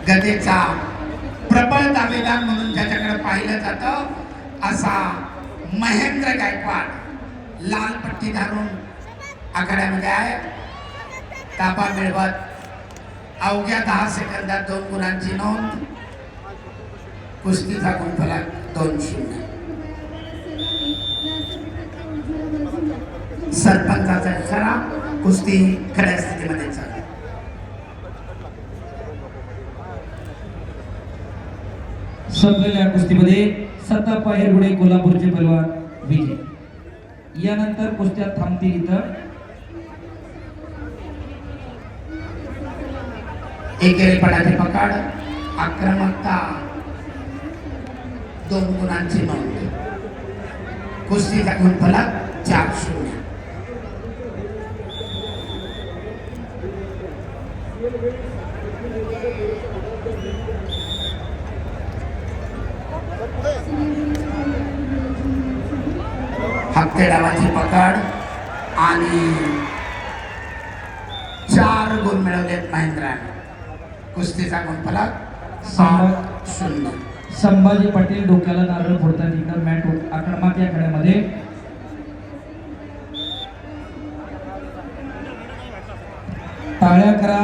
गदेचा प्रबळ दावेदार म्हणून ज्याच्याकडे पाहिलं जातं असा महेंद्र गायकवाड लाल पट्टी धरून आखाड्यामध्ये आहे. ताबा मिळवत अवघ्या 10 सेकंदात 2 गुणांची नोंद. कुस्तीचा गुणफलक 2-0. सरपंचाचा इशारा. कुस्ती खऱ्या स्थितीमध्ये चालू. संपलेल्या कुस्तीमध्ये सत्ताप्पा हेरगुडे कोल्हापूरचे पैलवान विजय. यानंतर कुस्त्या थांबतील इथं. एकेरीपणाची पकड, आक्रमकता, 2 गुणांची नोंद. कुस्तीचा गुणफलक 4-0. हप्ते डावाची पकड आणि 4 गुण मिळवलेत महेंद्राने. कुस्तीचा गुणफलक 7-0. संभाजी पाटील डोक्याला नारळ फोडतात इकडं मॅट आक्रमक या खेळामध्ये. टाळ्या करा.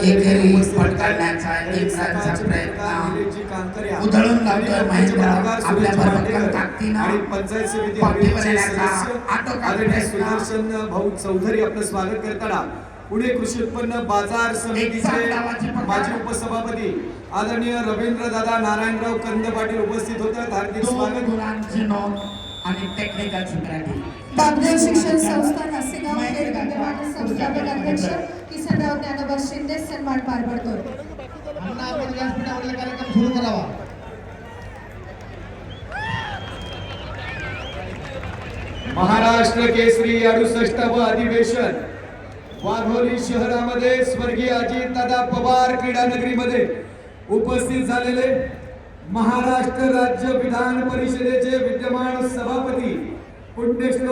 एकेरी पटकावण्याचा इम्रानचा प्रयत्न उधळून लावतोय महेंद्र. आपल्या भरभक्कम ताकदीनं पाठीवर येण्याचा आटोकाट सुदर्शन भाऊ चौधरी आपलं स्वागत करताना पुणे कृषी उत्पन्न बाजार समितीचे माजी उपसभापती आदरणीय रवींद्र दादा नारायणराव कंद पाटील उपस्थित होतात. हार्दिक स्वागत. गुणांची नोंद आणि टेक्निकल सुधारणा. बापदेव शिक्षण संस्था नासेगाव विद्यमान संस्थापक अध्यक्ष किसनराव ज्ञानोबा शिंदे सन्मान पार पडतो. कार्यक्रम सुरू करावा. महाराष्ट्र केसरी 68व अधिवेशन वाघोली शहरामध्ये स्वर्गीय अजितदादा पवार क्रीडा नगरीमध्ये उपस्थित झालेले महाराष्ट्र राज्य विधान परिषदेचे विद्यमान सभापती पुण्यश्लोक